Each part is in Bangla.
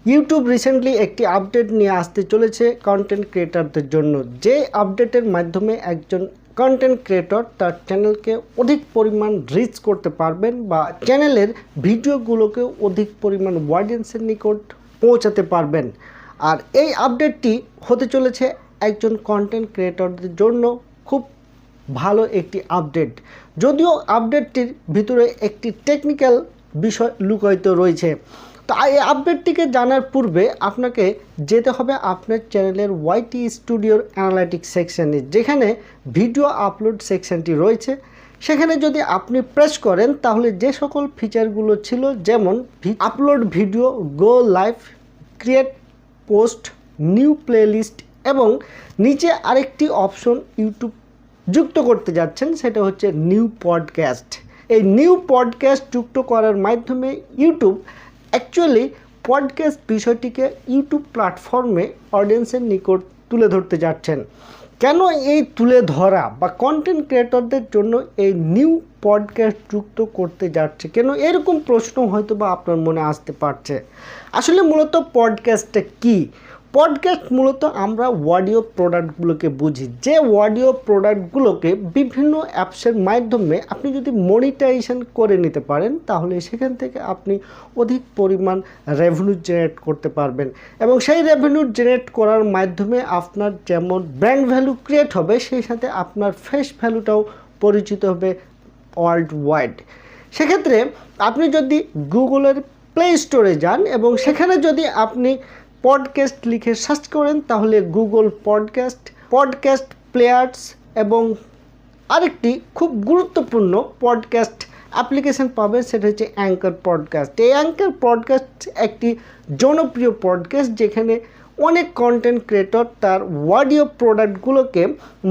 ইউটিউব রিসেন্টলি একটি আপডেট নিয়ে আসতে চলেছে কন্টেন্ট ক্রিয়েটরদের জন্য, যে আপডেটের মাধ্যমে একজন কন্টেন্ট ক্রিয়েটর তার চ্যানেলকে অধিক পরিমাণ রিচ করতে পারবেন বা চ্যানেলের ভিডিওগুলোকে অধিক পরিমাণ অডিয়েন্সের নিকট পৌঁছাতে পারবেন। আর এই আপডেটটি হতে চলেছে একজন কন্টেন্ট ক্রিয়েটরদের জন্য খুব ভালো একটি আপডেট। যদিও আপডেটটির ভিতরে একটি টেকনিক্যাল বিষয় লুকায়িত রয়েছে। তো এই আপডেটটিকে জানার পূর্বে আপনাকে যেতে হবে আপনার চ্যানেলের ওয়াইটি স্টুডিওর অ্যানালাইটিক্স সেকশানে, যেখানে ভিডিও আপলোড সেকশানটি রয়েছে। সেখানে যদি আপনি প্রেস করেন তাহলে যে সকল ফিচারগুলো ছিল, যেমন আপলোড ভিডিও, গো live, create post, new playlist এবং নিচে আরেকটি অপশন ইউটিউব যুক্ত করতে যাচ্ছেন, সেটা হচ্ছে নিউ পডকাস্ট। এই নিউ পডকাস্ট যুক্ত করার মাধ্যমে ইউটিউব অ্যাকচুয়ালি পডকাস্ট বিষয়টিকে ইউটিউব প্ল্যাটফর্মে অডিয়েন্সের নিকট তুলে ধরতে যাচ্ছেন। কেন এই তুলে ধরা বা কন্টেন্ট ক্রিয়েটরদের জন্য এই নিউ পডকাস্ট যুক্ত করতে যাচ্ছে, কেন এরকম প্রশ্ন হয়তো বা আপনার মনে আসতে পারছে। আসলে মূলত পডকাস্টটা কী? পডকাস্ট মূলত আমরা অডিও প্রোডাক্টগুলোকে বুঝি, যে অডিও প্রোডাক্টগুলোকে বিভিন্ন অ্যাপসের মাধ্যমে আপনি যদি মনিটাইজেশন করে নিতে পারেন, তাহলে সেখান থেকে আপনি অধিক পরিমাণ রেভিনিউ জেনারেট করতে পারবেন এবং সেই রেভিনিউ জেনারেট করার মাধ্যমে আপনার যেমন ব্র্যান্ড ভ্যালু ক্রিয়েট হবে, সেই সাথে আপনার ফেস ভ্যালুটাও পরিচিত হবে ওয়ার্ল্ড ওয়াইড। সেক্ষেত্রে আপনি যদি গুগলের প্লে স্টোরে যান এবং সেখানে যদি আপনি পডকাস্ট লিখে সার্চ করেন, তাহলে গুগল পডকাস্ট প্লেয়ার্স এবং আরেকটি খুব গুরুত্বপূর্ণ পডকাস্ট অ্যাপ্লিকেশন পাবেন, সেটা হচ্ছে অ্যাঙ্কার পডকাস্ট। এই অ্যাঙ্কার পডকাস্ট একটি জনপ্রিয় পডকাস্ট, যেখানে অনেক কন্টেন্ট ক্রিয়েটর তার অডিও প্রোডাক্টগুলোকে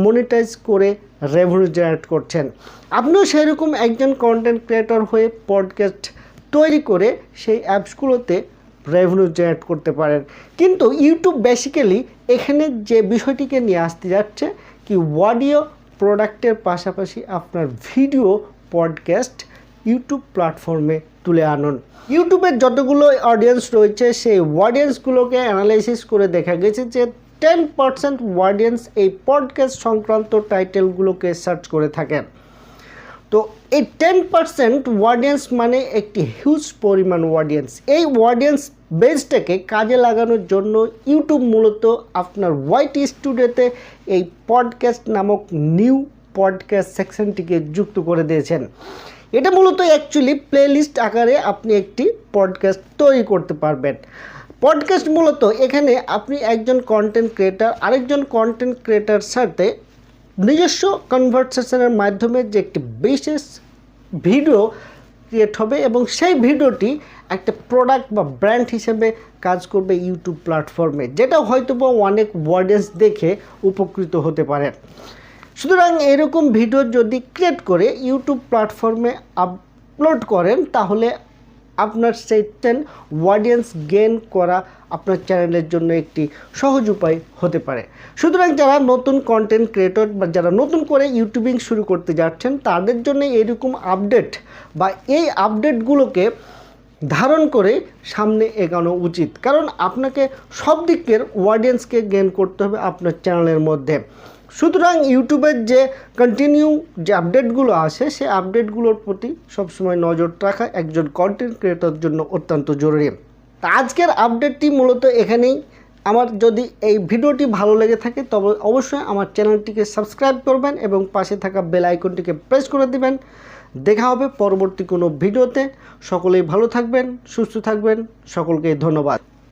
মনিটাইজ করে রেভিনিউ জেনারেট করছেন। আপনিও সেরকম একজন কন্টেন্ট ক্রিয়েটর হয়ে পডকাস্ট তৈরি করে সেই অ্যাপসগুলোতে রেভিনিউ জেনারেট করতে পারেন। কিন্তু ইউটিউব বেসিক্যালি এখানে যে বিষয়টিকে নিয়ে আসতে যাচ্ছে কি, অডিও প্রোডাক্টের পাশাপাশি আপনার ভিডিও পডকাস্ট ইউটিউব প্ল্যাটফর্মে তুলে আনুন। ইউটিউবের যতগুলো অডিয়েন্স রয়েছে, সেই অডিয়েন্সগুলোকে অ্যানালাইসিস করে দেখা গেছে যে 10% অডিয়েন্স এই পডকাস্ট সংক্রান্ত টাইটেলগুলোকে সার্চ করে থাকেন। তো এই 10% অডিয়েন্স মানে একটি হিউজ পরিমাণ অডিয়েন্স। এই অডিয়েন্স বেসটাকে কাজে লাগানোর জন্য ইউটিউব মূলত আপনার ওয়াইটি স্টুডিওতে এই পডকাস্ট নামক নিউ পডকাস্ট সেকশনটিকে যুক্ত করে দিয়েছেন। এটা মূলত অ্যাকচুয়ালি প্লেলিস্ট আকারে আপনি একটি পডকাস্ট তৈরি করতে পারবেন। পডকাস্ট মূলত এখানে আপনি একজন কন্টেন্ট ক্রিয়েটার আরেকজন কন্টেন্ট ক্রিয়েটার সাথে নিজস্ব কনভারসেশনের মাধ্যমে যে একটি বিশেষ ভিডিও ক্রিয়েট হবে এবং সেই ভিডিওটি একটা প্রোডাক্ট বা ব্র্যান্ড হিসেবে কাজ করবে ইউটিউব প্ল্যাটফর্মে, যেটা হয়তো বা অনেক অডিয়েন্স দেখে উপকৃত হতে পারে। সুতরাং এরকম ভিডিও যদি ক্রিয়েট করে ইউটিউব প্ল্যাটফর্মে আপলোড করেন, তাহলে আপনার সেই অডিয়েন্স গেইন করা আপনার চ্যানেলের জন্য একটি সহজ উপায় হতে পারে। সুতরাং যারা নতুন কন্টেন্ট ক্রিয়েটর বা যারা নতুন করে ইউটিউবিং শুরু করতে যাচ্ছেন, তাদের জন্য এরকম আপডেট বা এই আপডেটগুলোকে ধারণ করে সামনে এগোনো উচিত, কারণ আপনাকে সব দিকের অডিয়েন্সকে গেইন করতে হবে আপনার চ্যানেলের মধ্যে। সুতরাং ইউটিউবের যে কন্টিনিউ যে আপডেটগুলো আসে, সেই আপডেটগুলোর প্রতি সবসময় নজর রাখা একজন কন্টেন্ট ক্রিয়েটরের জন্য অত্যন্ত জরুরি। তা আজকের আপডেটটি মূলত এখানেই। আমার যদি এই ভিডিওটি ভালো লেগে থাকে তবে অবশ্যই আমার চ্যানেলটিকে সাবস্ক্রাইব করবেন এবং পাশে থাকা বেল আইকনটিকে প্রেস করে দিবেন। দেখা হবে পরবর্তী কোনো ভিডিওতে। সকলেই ভালো থাকবেন, সুস্থ থাকবেন। সকলকে ধন্যবাদ।